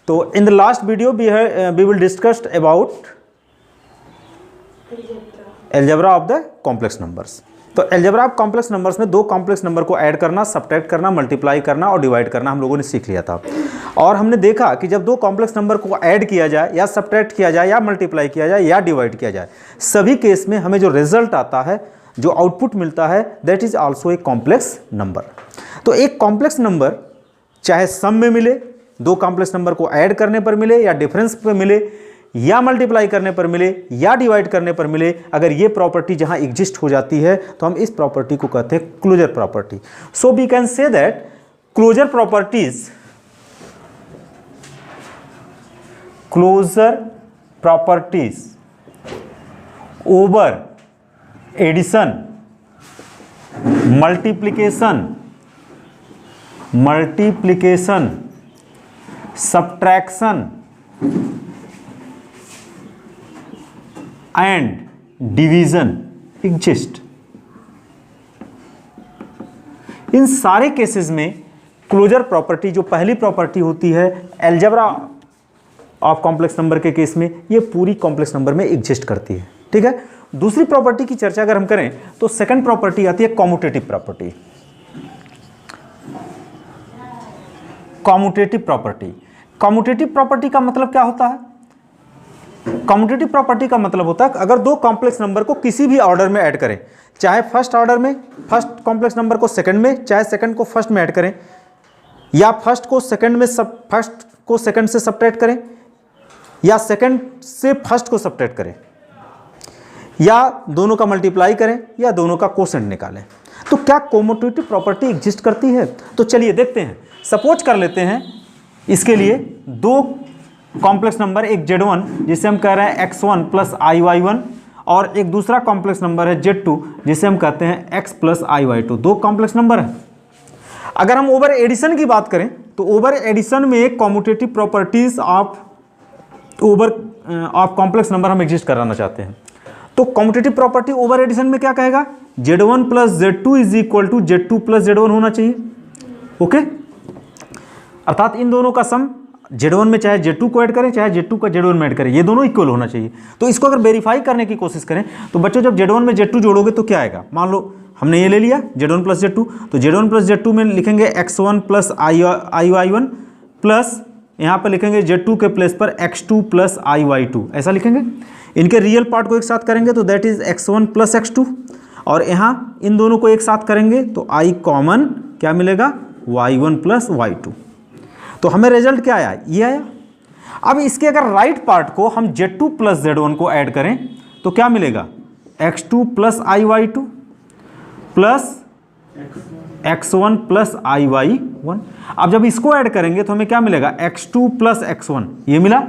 तो in the last video we will discussed about algebra of the complex numbers. तो algebra of complex numbers में दो complex number को add करना, subtract करना, मल्टीप्लाई करना और डिवाइड करना हम लोगों ने सीख लिया था। और हमने देखा कि जब दो कॉम्प्लेक्स नंबर को ऐड किया जाए या सब्ट्रैक्ट किया जाए या मल्टीप्लाई किया जाए या डिवाइड किया जाए, सभी केस में हमें जो रिजल्ट आता है, जो आउटपुट मिलता है, that is also a complex number. तो एक कॉम्प्लेक्स नंबर चाहे सम में मिले, दो कॉम्प्लेक्स नंबर को ऐड करने पर मिले, या डिफरेंस पे मिले, या मल्टीप्लाई करने पर मिले, या डिवाइड करने पर मिले, अगर ये प्रॉपर्टी जहां एग्जिस्ट हो जाती है तो हम इस प्रॉपर्टी को कहते हैं closure property. So we can say that closure properties over addition, multiplication, subtraction and division exist. इन सारे केसेस में क्लोजर प्रॉपर्टी, जो पहली प्रॉपर्टी होती है अलजेब्रा ऑफ कॉम्प्लेक्स नंबर के केस में, ये पूरी कॉम्प्लेक्स नंबर में एग्जिस्ट करती है। ठीक है। दूसरी प्रॉपर्टी की चर्चा अगर हम करें तो सेकंड प्रॉपर्टी आती है कॉम्यूटेटिव प्रॉपर्टी। कॉम्यूटेटिव प्रॉपर्टी का मतलब क्या होता है? कॉम्यूटेटिव प्रॉपर्टी का मतलब होता है अगर दो कॉम्प्लेक्स नंबर को किसी भी ऑर्डर में ऐड करें, चाहे फर्स्ट ऑर्डर में, फर्स्ट कॉम्प्लेक्स नंबर को सेकंड में, चाहे सेकंड को फर्स्ट में ऐड करें, या फर्स्ट को सेकंड से सब्ट्रैक्ट करें, या सेकंड से फर्स्ट को सब्ट्रैक्ट करें, या दोनों का मल्टीप्लाई करें, या दोनों का कोसेंट निकालें, तो क्या कॉम्यूटेटिव प्रॉपर्टी एग्जिस्ट करती है? तो चलिए देखते हैं। सपोज कर लेते हैं इसके लिए दो कॉम्प्लेक्स नंबर, एक Z1 जिसे हम कह रहे हैं X1 प्लस IY1, और एक दूसरा कॉम्प्लेक्स नंबर है Z2 जिसे हम कहते हैं X प्लस IY2। दो कॉम्प्लेक्स नंबर है। अगर हम ओवर एडिशन की बात करें तो ओवर एडिशन में commutative properties of complex number हम एग्जिस्ट कराना चाहते हैं। तो कॉम्यूटेटिव प्रॉपर्टी ओवर एडिशन में क्या कहेगा? Z1 plus Z2 is equal to Z2 plus Z1 होना चाहिए। ओके, अर्थात इन दोनों का सम Z1 में चाहे Z2 को ऐड करें, चाहे Z2 का Z1 में ऐड करें, ये दोनों इक्वल होना चाहिए। तो इसको अगर वेरीफाई करने की कोशिश करें तो बच्चों जब Z1 में Z2 जोड़ोगे तो क्या आएगा? मान लो हमने ये ले लिया Z1 प्लस Z2, तो Z1 प्लस Z2 में लिखेंगे X1 प्लस IY1 प्लस यहाँ पर लिखेंगे Z2 के प्लेस पर X2 प्लस IY2, ऐसा लिखेंगे। इनके रियल पार्ट को एक साथ करेंगे तो that is X1 plus X2, और यहाँ इन दोनों को एक साथ करेंगे तो I कॉमन क्या मिलेगा? Y1 plus Y2। तो हमें रिजल्ट क्या आया? ये आया। अब इसके अगर राइट पार्ट को हम Z2 प्लस Z1 को ऐड करें तो क्या मिलेगा? X2 plus IY2 plus X1 plus IY1। अब जब इसको ऐड करेंगे तो हमें क्या मिलेगा? X2 प्लस X1 ये मिला,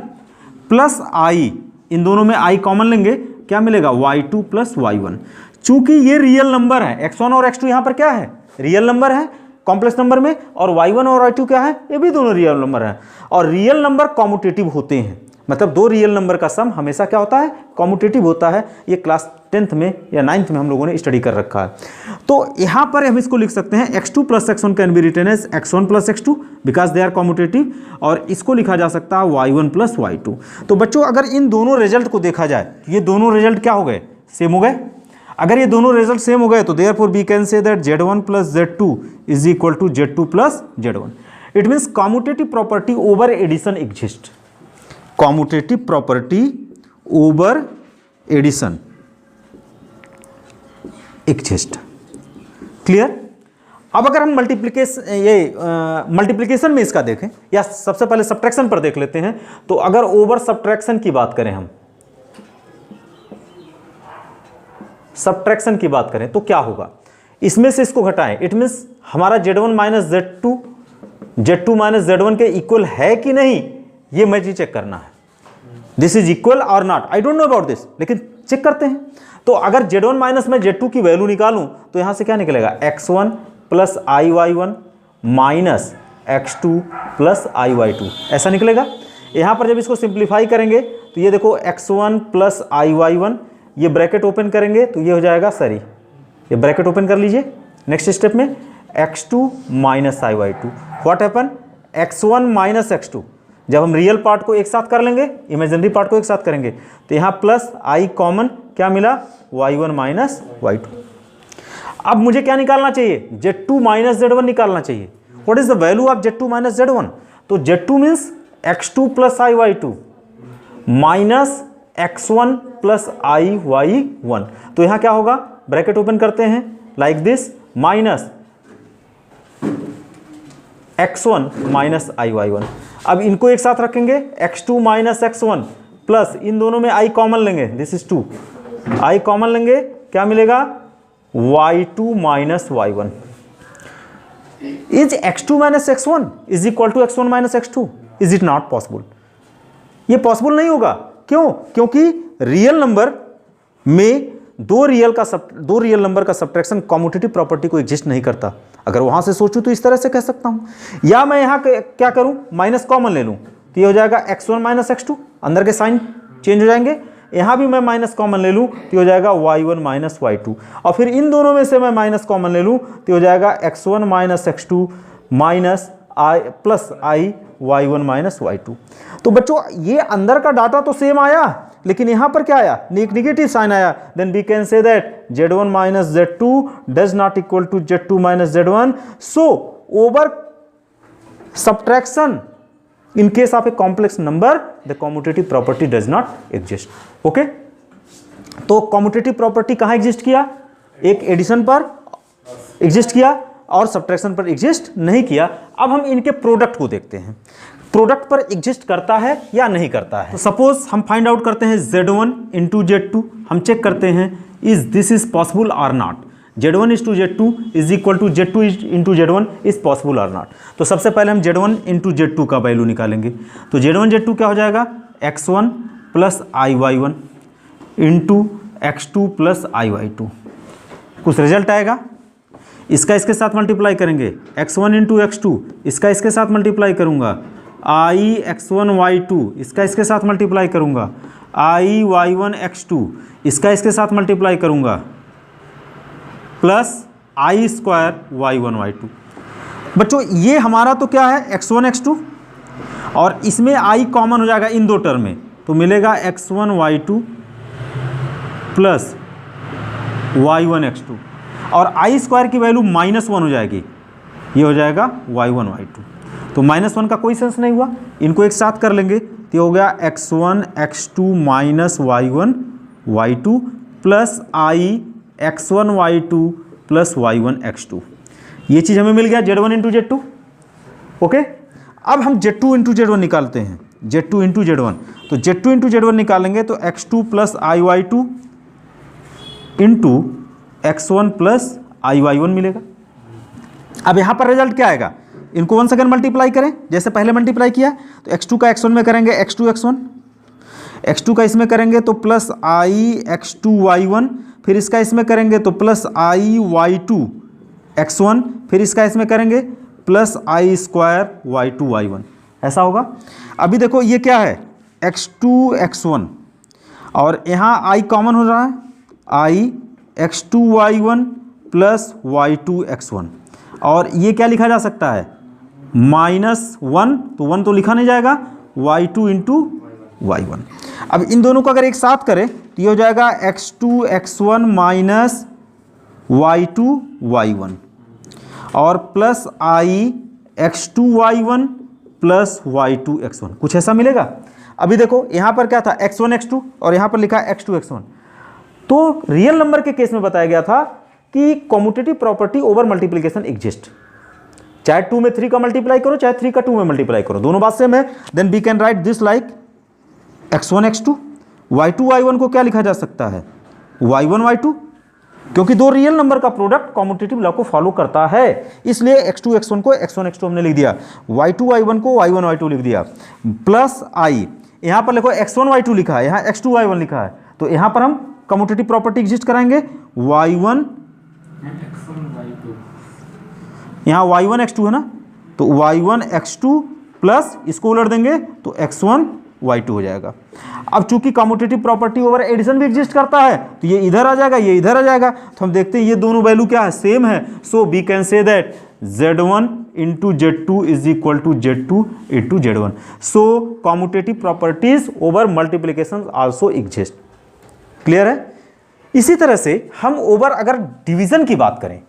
प्लस I, इन दोनों में I कॉमन लेंगे, क्या मिलेगा? Y2 plus Y1। चूंकि ये रियल नंबर है, X1 और X2 यहाँ पर क्या है? रियल नंबर है कॉम्प्लेक्स नंबर में, और Y1 और Y2 क्या है? ये भी दोनों रियल नंबर है। और रियल नंबर कॉम्यूटेटिव होते हैं, मतलब दो रियल नंबर का सम हमेशा क्या होता है? कॉम्यूटेटिव होता है। ये क्लास 10th में या 9th में हम लोगों ने स्टडी कर रखा है। तो यहाँ पर हम इसको लिख सकते हैं X2 plus X1 can be written as X1 plus X2 because they are commutative, और इसको लिखा जा सकता है Y1 प्लस Y2। तो बच्चों अगर इन दोनों रिजल्ट को देखा जाए, ये दोनों रिजल्ट क्या हो गए? सेम हो गए। अगर ये दोनों रिजल्ट सेम हो गए तो therefore we can say that Z1 plus Z2 is equal to Z2 plus Z1। It means commutative property over addition exist. Commutative property over addition exist. Clear? अब अगर हम मल्टीप्लिकेशन में इसका देखें, या सबसे पहले सब्ट्रैक्शन पर देख लेते हैं। तो अगर ओवर सब्ट्रैक्शन की बात करें, हम सब्ट्रैक्शन की बात करें तो क्या होगा? इसमें से इसको घटाएं, इट मीन्स हमारा Z1 minus Z2 Z2 minus Z1 के इक्वल है कि नहीं, ये मुझे चेक करना है। दिस इज इक्वल और not, I don't know about this, लेकिन चेक करते हैं। तो अगर Z1 माइनस में Z2 की वैल्यू निकालूं तो यहां से क्या निकलेगा? X1 plus IY1 minus X2 plus IY2, ऐसा निकलेगा। यहां पर जब इसको सिंप्लीफाई करेंगे तो ये देखो X1 प्लस IY1, ये ब्रैकेट ओपन करेंगे तो ये हो जाएगा, सॉरी ये ब्रैकेट ओपन कर लीजिए। नेक्स्ट स्टेप में X2 minus IY2, what happen? X1 minus X2, जब हम रियल पार्ट को एक साथ कर लेंगे, इमेजिनरी पार्ट को एक साथ करेंगे, तो यहाँ प्लस आई कॉमन क्या मिला, y1 माइनस y2। अब मुझे क्या निकालना चाहिए, z2 माइनस z1 निकालना चाहिए। What is the value of z2 minus z1? तो z2 means x2 plus iy2 minus x1 plus iy1। तो यहाँ क्या होगा, ब्रैकेट ओपन करते हैं like this, minus x1 minus iy1। अब इनको एक साथ रखेंगे, x2 माइनस x1 प्लस इन दोनों में i कॉमन लेंगे, दिस इज 2, i कॉमन लेंगे, क्या मिलेगा, y2 minus y1। Is x2 minus x1 is equal to x1 minus x2? Is it not possible? ये पॉसिबल नहीं होगा। क्यों? क्योंकि रियल नंबर में दो रियल नंबर का सब्ट्रैक्शन कॉम्यूटेटिव प्रॉपर्टी को एग्जिस्ट नहीं करता। अगर वहां से सोचूं तो इस तरह से कह सकता हूं, या मैं यहां क्या करूं, माइनस कॉमन ले लूं, तो ये हो जाएगा x1 माइनस x2, अंदर के साइन चेंज हो जाएंगे। यहां भी मैं माइनस कॉमन ले लूं तो हो जाएगा y1 माइनस y2, और फिर इन दोनों में से मैं माइनस कॉमन ले लूं तो हो जाएगा x1 minus x2 minus i plus i y1 minus y2। तो बच्चों ये अंदर का डाटा तो सेम आया, लेकिन यहां पर क्या आया, एक निगेटिव साइन आया। Then we can say that z1 minus z2 does not equal to z2 minus z1। So over subtraction in case of a complex number the commutative property does not exist। Okay, तो commutative property कहाँ exist किया, एक addition पर exist किया और subtraction पर exist नहीं किया। अब हम इनके प्रोडक्ट को देखते हैं, प्रोडक्ट पर एग्जिस्ट करता है या नहीं करता है। तो सपोज हम फाइंड आउट करते हैं z1 इंटू z2, हम चेक करते हैं इज दिस इज पॉसिबल और not. z1 is to z2 is equal to z2 into z1 is possible और नॉट। तो सबसे पहले हम z1 इंटू z2 का वैल्यू निकालेंगे। तो z1 z2 क्या हो जाएगा, x1 plus iy1 into x2 plus iy2। कुछ रिजल्ट आएगा, इसका इसके साथ मल्टीप्लाई करेंगे, x1 इंटू x2, इसका इसके साथ मल्टीप्लाई करूंगा, i x1 y2, इसका इसके साथ मल्टीप्लाई करूंगा, i y1 x2, इसका इसके साथ मल्टीप्लाई करूंगा, plus i square y1 y2। बच्चों ये हमारा तो क्या है, x1 x2, और इसमें i कॉमन हो जाएगा इन दो टर्म में, तो मिलेगा x1 y2 plus y1 x2, और i स्क्वायर की वैल्यू -1 हो जाएगी, ये हो जाएगा y1 y2। तो -1 का कोई सेंस नहीं हुआ, इनको एक साथ कर लेंगे तो हो गया x1 x2 minus y1 y2 plus i x1 y2 plus y1 x2। ये चीज़ हमें मिल गया z1 इंटू z2। ओके, अब हम z2 इंटू z1 निकालते हैं, z2 इंटू z1। तो z2 इंटू z1 निकालेंगे तो x2 plus iy2 into x1 plus iy1 मिलेगा। अब यहाँ पर रिजल्ट क्या आएगा, इनको वन सेकेंड मल्टीप्लाई करें जैसे पहले मल्टीप्लाई किया। तो x2 का x1 में करेंगे x2 x1, x2 का इसमें करेंगे तो प्लस i x2 y1, फिर इसका इसमें करेंगे तो प्लस i y2 x1, फिर इसका इसमें करेंगे plus i square y2 y1। ऐसा होगा। अभी देखो ये क्या है, x2 x1, और यहाँ i कॉमन हो रहा है, i x2 y1 plus y2 x1, और ये क्या लिखा जा सकता है, -1, तो 1 तो लिखा नहीं जाएगा, y2 इंटू y1। अब इन दोनों को अगर एक साथ करें तो ये हो जाएगा x2 x1 minus y2 y1, और plus i x2 y1 plus y2 x1, कुछ ऐसा मिलेगा। अभी देखो यहाँ पर क्या था, x1 x2, और यहाँ पर लिखा है x2 x1। तो रियल नंबर के केस में बताया गया था कि commutative property over multiplication exist, चाहे 2 में 3 का मल्टीप्लाई करो, चाहे 3 का 2 में मल्टीप्लाई करो, दोनों बात सेम है। Then we can write this like x1 x2, y2 y1 को क्या लिखा जा सकता है, y1 y2, क्योंकि दो रियल नंबर का प्रोडक्ट कॉम्यूटेटिव लॉ को फॉलो करता है, इसलिए x2 x1 को x1 x2 हमने लिख दिया, y2 y1 को y1 y2 लिख दिया, प्लस i, यहाँ पर देखो x1 y2 लिखा है, यहाँ x2 y1 लिखा है, तो यहाँ पर हम कम्यूटेटिव प्रॉपर्टी एग्जिस्ट कराएंगे, y1 यहाँ y1 x2 है ना, तो y1 x2 प्लस इसको उलट देंगे तो x1 y2 हो जाएगा। अब चूंकि कम्यूटेटिव प्रॉपर्टी ओवर एडिशन भी एग्जिस्ट करता है तो ये इधर आ जाएगा, ये इधर आ जाएगा, तो हम देखते हैं ये दोनों वैल्यू क्या है, सेम है। So we can say that z1 into Z2 is equal to Z2 into Z1. So commutative properties over multiplications also exist. Clear है? इसी तरह से हम ओवर अगर डिवीजन की बात करें,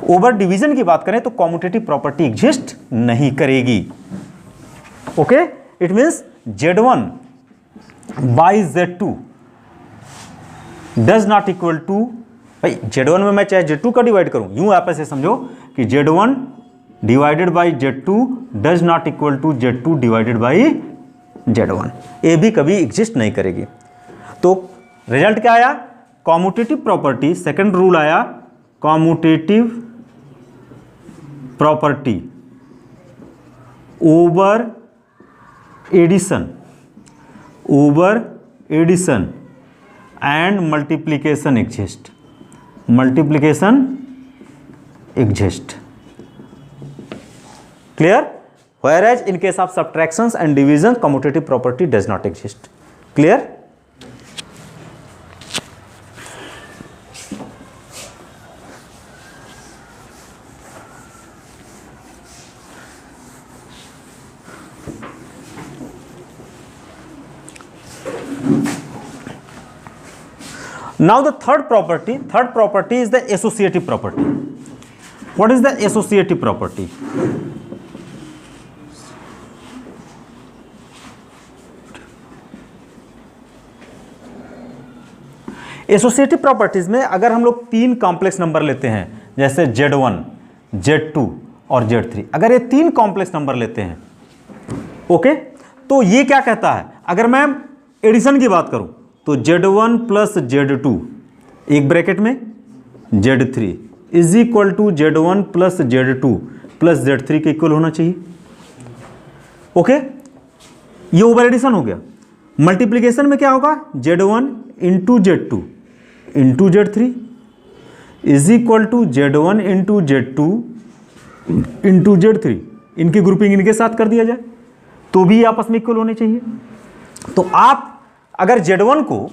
ओवर डिवीजन की बात करें तो कॉम्यूटेटिव प्रॉपर्टी एग्जिस्ट नहीं करेगी. Okay, it means Z1 by Z2 does not equal to, भाई Z1 में मैं चाहे Z2 का डिवाइड करूं, यूं आप ऐसे समझो कि Z1 divided by Z2 does not equal to Z2 divided by Z1. ये भी कभी एग्जिस्ट नहीं करेगी. तो रिजल्ट क्या आया? कॉम्यूटेटिव प्रॉपर्टी, सेकंड रूल आया, commutative property over addition, over addition and multiplication exist, multiplication exist. Clear? whereas in case of subtractions and division commutative property does not exist. Clear? Now the third property is the associative property. What is the associative property? Associative properties में अगर हम लोग तीन complex number लेते हैं, जैसे Z1, Z2 और Z3, अगर ये तीन कॉम्प्लेक्स नंबर लेते हैं, ओके, तो ये क्या कहता है? अगर मैं एडिशन की बात करूं तो Z1 प्लस Z2 एक ब्रैकेट में Z3 is equal to Z1 plus Z2 plus Z3 के इक्वल होना चाहिए. ओके, ये ओवर एडिशन हो गया. मल्टीप्लीकेशन में क्या होगा? Z1 into Z2 into Z3 is equal to Z1 into Z2 into Z3. इनकी ग्रुपिंग इनके साथ कर दिया जाए तो भी आपस में इक्वल होने चाहिए. तो आप अगर Z1 को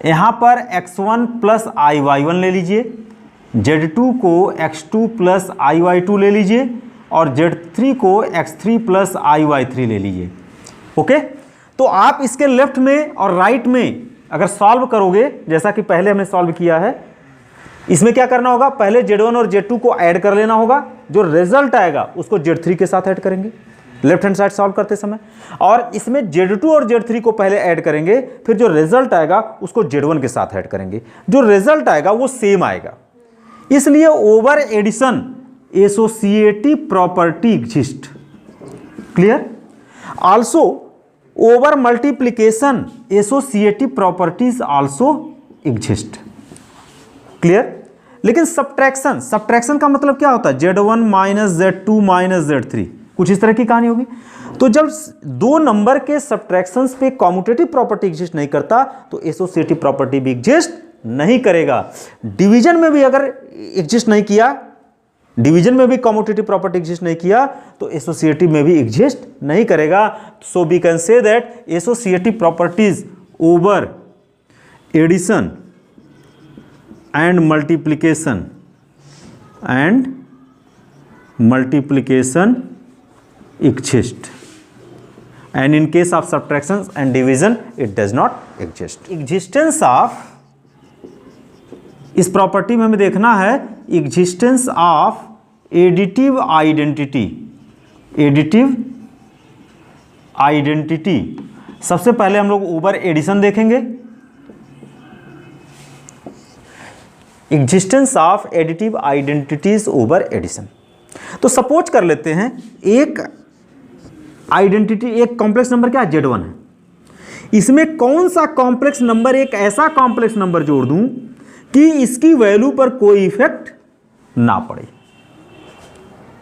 यहां पर x1 प्लस IY1 ले लीजिए, Z2 को x2 प्लस IY2 ले लीजिए और Z3 को x3 प्लस IY3 ले लीजिए. ओके, तो आप इसके लेफ्ट में और राइट में अगर सॉल्व करोगे, जैसा कि पहले हमने सॉल्व किया है, इसमें क्या करना होगा? पहले Z1 और Z2 को ऐड कर लेना होगा, जो रिजल्ट आएगा उसको Z3 के साथ ऐड करेंगे लेफ्ट हैंड साइड सॉल्व करते समय, और इसमें Z2 और Z3 को पहले ऐड करेंगे, फिर जो रिजल्ट आएगा उसको Z1 के साथ ऐड करेंगे. जो रिजल्ट आएगा वो सेम आएगा. इसलिए over addition associative property exist. Clear? Also over multiplication associative properties also exist. Clear? लेकिन सब्ट्रैक्शन का मतलब क्या होता है? Z1 minus Z2 minus Z3, कुछ इस तरह की कहानी होगी. तो जब दो नंबर के सब्ट्रैक्शंस पे कॉम्यूटेटिव प्रॉपर्टी एग्जिस्ट नहीं करता तो एसोसिएटिव प्रॉपर्टी भी एग्जिस्ट नहीं करेगा. डिवीजन में भी अगर एग्जिस्ट नहीं किया, डिवीजन में भी कॉम्यूटेटिव प्रॉपर्टी एग्जिस्ट नहीं किया तो एसोसिएटिव में भी एग्जिस्ट नहीं करेगा. So we can say that associative properties over addition and multiplication exist, and in case of subtractions and division it does not exist. Existence of इस प्रॉपर्टी में हमें देखना है existence of additive identity. additive identity सबसे पहले हम लोग over addition देखेंगे. existence of additive identities over addition. तो सपोज कर लेते हैं एक आइडेंटिटी, एक कॉम्प्लेक्स नंबर क्या है? Z1 है. इसमें कौन सा कॉम्प्लेक्स नंबर, एक ऐसा कॉम्प्लेक्स नंबर जोड़ दूं कि इसकी वैल्यू पर कोई इफेक्ट ना पड़े.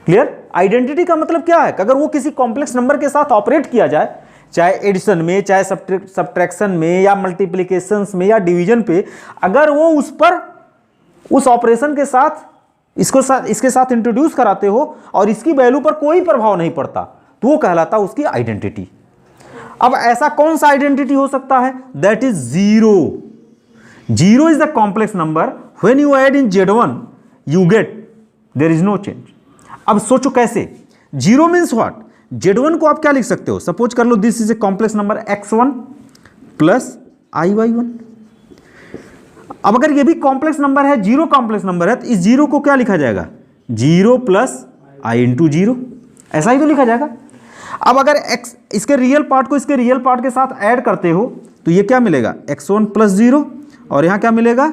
क्लियर? आइडेंटिटी का मतलब क्या है? अगर वो किसी कॉम्प्लेक्स नंबर के साथ ऑपरेट किया जाए, चाहे एडिशन में, चाहे सब्ट्रैक्शन में, या मल्टीप्लिकेशन में, या डिवीजन पे, अगर वो उस पर उस ऑपरेशन के साथ इसके साथ इंट्रोड्यूस कराते हो और इसकी वैल्यू पर कोई प्रभाव नहीं पड़ता तो वो कहलाता है उसकी आइडेंटिटी. अब ऐसा कौन सा आइडेंटिटी हो सकता है? That is zero. Zero is the complex number when you add in Z1 you get there is no change. अब सोचो कैसे, जीरो मीन्स व्हाट, Z1 को आप क्या लिख सकते हो, सपोज कर लो this is a complex number x1 plus IY1। अब अगर ये भी कॉम्प्लेक्स नंबर है, जीरो कॉम्प्लेक्स नंबर है, तो इस जीरो को क्या लिखा जाएगा, zero plus I into zero, ऐसा ही तो लिखा जाएगा। अब अगर x इसके रियल पार्ट को इसके रियल पार्ट के साथ ऐड करते हो तो ये क्या मिलेगा, x1 प्लस जीरो, और यहाँ क्या मिलेगा,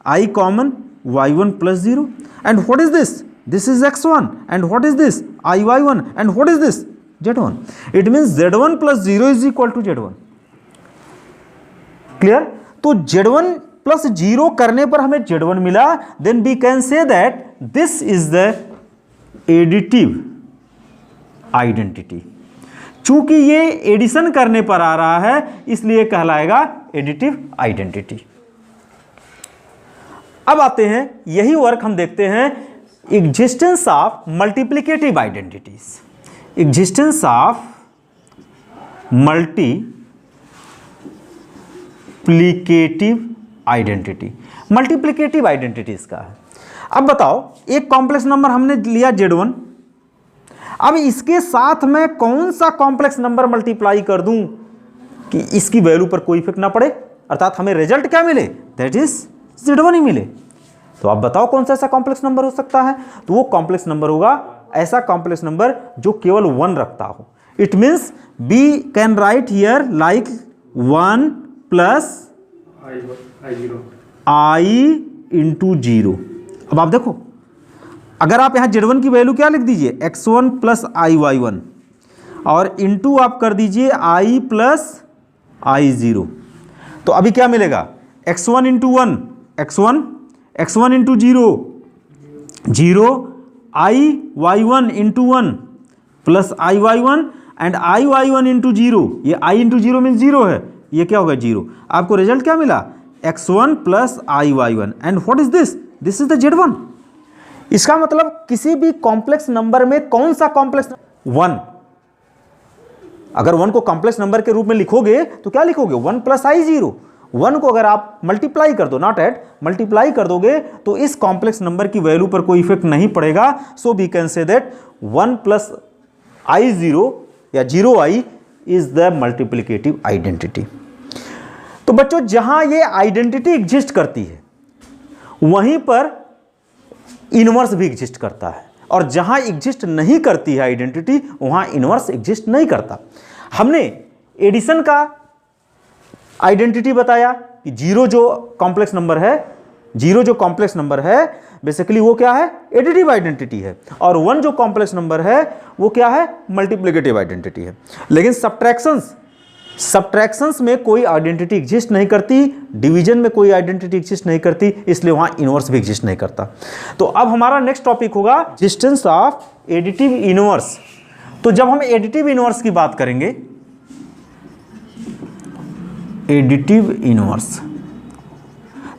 I common y1 plus zero. And what is this, this is x1, and what is this, IY1, and what is this, Z1। It means Z1 plus zero is equal to Z1। Clear. तो Z1 plus zero करने पर हमें Z1 मिला, then we can say that this is the additive identity. चूंकि ये addition करने पर आ रहा है इसलिए कहलाएगा एडिटिव आइडेंटिटी। अब आते हैं, यही वर्क हम देखते हैं existence of multiplicative identities. Existence of multiplicative identity, multiplicative identities का है। अब बताओ, एक कॉम्प्लेक्स नंबर हमने लिया Z1, अब इसके साथ मैं कौन सा कॉम्प्लेक्स नंबर मल्टीप्लाई कर दूं कि इसकी वैल्यू पर कोई इफेक्ट ना पड़े, अर्थात हमें रिजल्ट क्या मिले, दैट इज Z1 ही मिले। तो आप बताओ कौन सा ऐसा कॉम्प्लेक्स नंबर हो सकता है, तो वो कॉम्प्लेक्स नंबर होगा ऐसा कॉम्प्लेक्स नंबर जो केवल 1 रखता हो। It means we can write here like 1 plus I into zero. अब आप देखो, अगर आप यहाँ Z1 की वैल्यू क्या लिख दीजिए, x1 प्लस IY1, और इंटू आप कर दीजिए I प्लस I0। तो अभी क्या मिलेगा, x1 into one x1, x1 into zero zero, IY1 into one plus IY1 and IY1 into zero, ये I into zero mean zero है, ये क्या होगा जीरो। आपको रिजल्ट क्या मिला, x1 plus IY1, and what is this, this is the Z1। इसका मतलब किसी भी कॉम्प्लेक्स नंबर में कौन सा कॉम्प्लेक्स, 1। अगर 1 को कॉम्प्लेक्स नंबर के रूप में लिखोगे तो क्या लिखोगे, 1 प्लस I0। 1 को अगर आप मल्टीप्लाई कर दो, नॉट ऐड, मल्टीप्लाई कर दोगे तो इस कॉम्प्लेक्स नंबर की वैल्यू पर कोई इफेक्ट नहीं पड़ेगा। So we can say that 1 plus I0 या 0I is the multiplicative identity. तो बच्चों, जहां ये आइडेंटिटी एग्जिस्ट करती है वहीं पर इनवर्स भी एग्जिस्ट करता है, और जहां एग्जिस्ट नहीं करती है आइडेंटिटी वहां इनवर्स एग्जिस्ट नहीं करता। हमने एडिशन का आइडेंटिटी बताया कि जीरो जो कॉम्प्लेक्स नंबर है, जीरो जो कॉम्प्लेक्स नंबर है बेसिकली वो क्या है, एडिटिव आइडेंटिटी है, और 1 जो कॉम्प्लेक्स नंबर है वो क्या है, मल्टीप्लिकेटिव आइडेंटिटी है। लेकिन सब्ट्रैक्शंस में कोई आइडेंटिटी एग्जिस्ट नहीं करती, डिवीजन में कोई आइडेंटिटी एग्जिस्ट नहीं करती, इसलिए वहां इनवर्स भी एग्जिस्ट नहीं करता। तो अब हमारा नेक्स्ट टॉपिक होगा एग्जिस्टेंस ऑफ एडिटिव इनवर्स। तो जब हम एडिटिव इनवर्स की बात करेंगे, एडिटिव इनवर्स,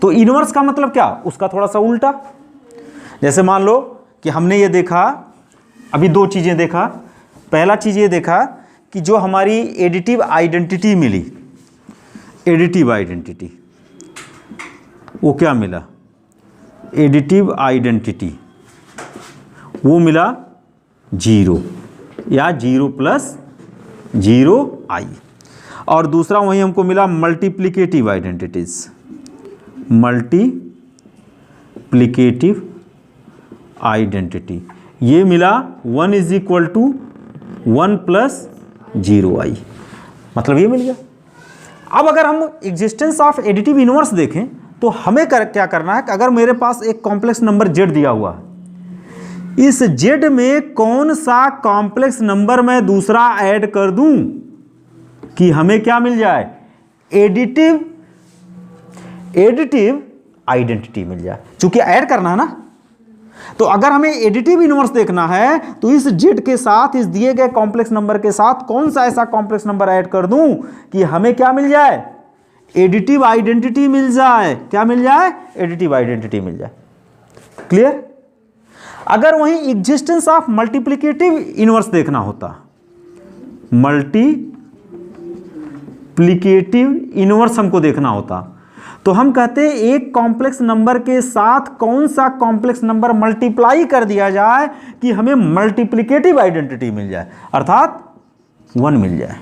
तो इनवर्स का मतलब क्या, उसका थोड़ा सा उल्टा। जैसे मान लो कि हमने ये देखा, अभी 2 चीजें देखा। पहला चीज ये देखा कि जो हमारी एडिटिव आइडेंटिटी मिली, एडिटिव आइडेंटिटी वो क्या मिला, एडिटिव आइडेंटिटी वो मिला 0 या 0 प्लस 0I, और दूसरा वही हमको मिला मल्टीप्लिकेटिव आइडेंटिटीज, मल्टीप्लिकेटिव आइडेंटिटी, ये मिला 1 is equal to 1 plus 0I, मतलब ये मिल गया। अब अगर हम एग्जिस्टेंस ऑफ एडिटिव इनवर्स देखें तो हमें क्या करना है कि अगर मेरे पास एक कॉम्प्लेक्स नंबर Z दिया हुआ है, इस Z में कौन सा कॉम्प्लेक्स नंबर मैं दूसरा ऐड कर दूं कि हमें क्या मिल जाए, एडिटिव आइडेंटिटी मिल जाए। चूंकि ऐड करना है ना, तो अगर हमें एडिटिव इनवर्स देखना है तो इस Z के साथ, इस दिए गए कॉम्प्लेक्स नंबर के साथ कौन सा ऐसा कॉम्प्लेक्स नंबर ऐड कर दूं कि हमें क्या मिल जाए, एडिटिव आइडेंटिटी मिल जाए। क्या मिल जाए, एडिटिव आइडेंटिटी मिल जाए। क्लियर। अगर वहीं एग्जिस्टेंस ऑफ मल्टीप्लिकेटिव इनवर्स देखना होता, मल्टीप्लिकेटिव इनवर्स हमको देखना होता, तो हम कहते हैं एक कॉम्प्लेक्स नंबर के साथ कौन सा कॉम्प्लेक्स नंबर मल्टीप्लाई कर दिया जाए कि हमें मल्टीप्लिकेटिव आइडेंटिटी मिल जाए, अर्थात 1 मिल जाए।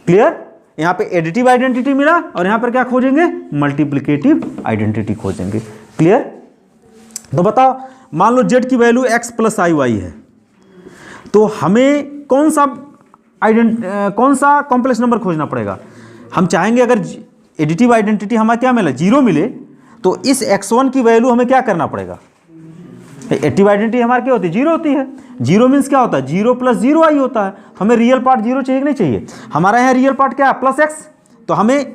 क्लियर? यहां पे एडिटिव आइडेंटिटी मिला और यहां पर क्या खोजेंगे? मल्टीप्लिकेटिव आइडेंटिटी खोजेंगे। क्लियर? तो बताओ, मान लो z की value x plus I Y है, तो हमें कौन सा कॉम्प्लेक्स नंबर खोजना पड़ेगा? हम चाहेंगे अगर एडिटिव आइडेंटिटी हमें क्या मिले? 0 मिले, तो इस x1 की वैल्यू हमें क्या करना पड़ेगा? एडिटिव आइडेंटिटी हमारी क्या होती है? 0 होती है। 0 मीन्स क्या होता है? 0 प्लस 0 आई होता है। हमें रियल पार्ट 0 चाहिए कि नहीं चाहिए? हमारा यहाँ रियल पार्ट क्या है? प्लस x, तो हमें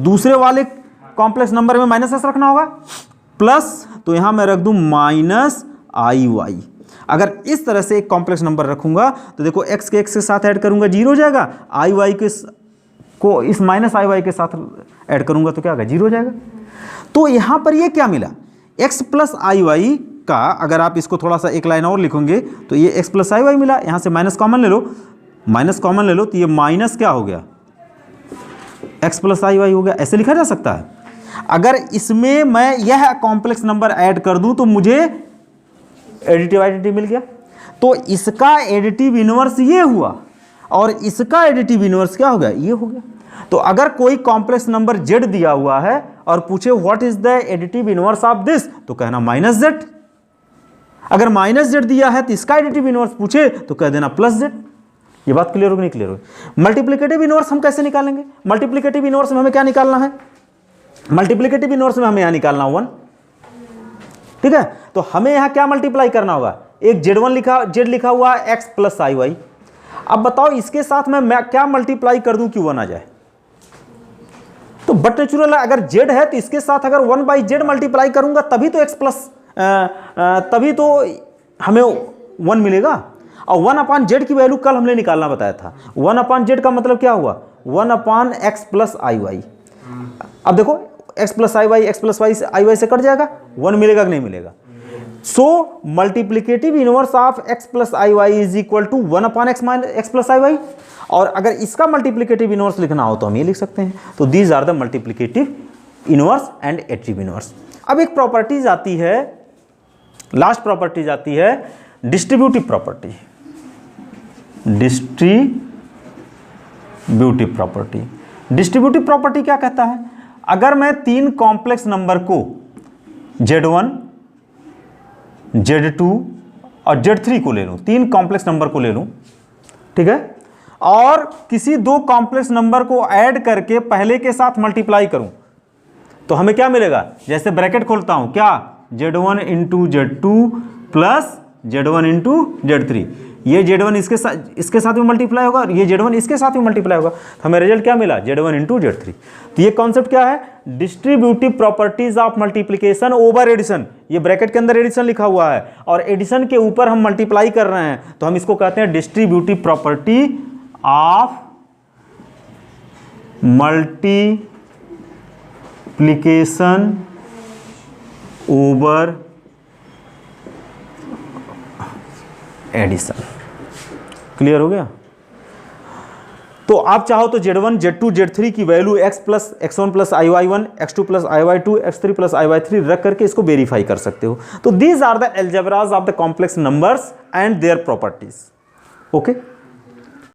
दूसरे वाले कॉम्प्लेक्स नंबर में माइनस s रखना होगा, प्लस, तो यहाँ मैं रख दूं माइनस आई वाई। अगर इस तरह से एक कॉम्प्लेक्स नंबर रखूंगा तो देखो x के साथ ऐड करूंगा 0 हो जाएगा, आई वाई को इस माइनस आई वाई के साथ ऐड करूंगा तो क्या होगा? 0 हो जाएगा। तो यहां पर ये क्या मिला? x प्लस आई वाई का, अगर आप इसको थोड़ा सा एक लाइन और लिखोगे तो ये x प्लस आई वाई मिला, यहां से माइनस कॉमन ले लो, तो ये माइनस क्या हो गया? x प्लस आई वाई हो गया। ऐसे लिखा जा सकता है। अगर इसमें मैं यह कॉम्प्लेक्स नंबर ऐड कर दूं तो मुझे एडिटिव आइडेंटिटी मिल गया। तो इसका एडिटिव इनवर्स ये हुआ और इसका एडिटिव इनवर्स क्या हो गया? ये हो गया। तो अगर कोई कॉम्प्लेक्स नंबर z दिया हुआ है और पूछे what is the additive inverse of this, तो कहना माइनस z। अगर माइनस z दिया है तो इसका एडिटिव इनवर्स पूछे तो कह देना प्लस z। ये बात क्लियर होगी नहीं? क्लियर होगी। मल्टीप्लिकेटिव इनवर्स हम कैसे निकालेंगे? मल्टीप्लिकेटिव इनवर्स में हमें क्या निकालना है? मल्टीप्लिकेटिव इनवर्स में हमें यहां निकालना 1। ठीक है, तो हमें यहां क्या मल्टीप्लाई करना होगा? एक z लिखा हुआ है x प्लस आई वाई। अब बताओ इसके साथ मैं क्या मल्टीप्लाई कर दूं कि 1 आ जाए? तो बट नेचुरल है, अगर z है तो इसके साथ अगर 1 बाई जेड मल्टीप्लाई करूंगा तभी तो x प्लस तभी तो हमें 1 मिलेगा। और 1 अपान जेड की वैल्यू कल हमने निकालना बताया था। 1 अपान जेड का मतलब क्या हुआ? 1 upon X plus I Y. अब देखो x plus I Y, X plus Y I Y से कट जाएगा, 1 मिलेगा कि नहीं मिलेगा? So multiplicative inverse of x plus I Y is equal to 1 upon X minus X plus I Y. और अगर इसका मल्टीप्लिकेटिव इनवर्स लिखना हो तो हम ये लिख सकते हैं। तो these are the multiplicative inverse and additive inverse. अब एक प्रॉपर्टीज आती है, लास्ट प्रॉपर्टीज आती है distributive property. Distributive property, distributive property क्या कहता है? अगर मैं 3 कॉम्प्लेक्स नंबर को z1, z2 और z3 को ले लूं, 3 कॉम्प्लेक्स नंबर को ले लूं, ठीक है, और किसी 2 कॉम्प्लेक्स नंबर को ऐड करके पहले के साथ मल्टीप्लाई करूं तो हमें क्या मिलेगा? जैसे ब्रैकेट खोलता हूं, क्या? z1 into z2 plus z1 into z3। ये z1 इसके साथ भी मल्टीप्लाई होगा और ये z1 इसके साथ भी मल्टीप्लाई होगा, तो हमें रिजल्ट क्या मिला? z1 into z3। तो ये कॉन्सेप्ट क्या है? Distributive properties of multiplication over addition. ये ब्रैकेट के अंदर एडिशन लिखा हुआ है और एडिशन के ऊपर हम मल्टीप्लाई कर रहे हैं, तो हम इसको कहते हैं distributive property of multiplication over addition. Clear हो गया? तो आप चाहो तो z1, z2, z3 की value x1 plus I Y 1, x2 plus I Y 2, x3 plus I Y 3 रख करके इसको वेरीफाई कर सकते हो। तो these are the algebras of the complex numbers and their properties. Okay.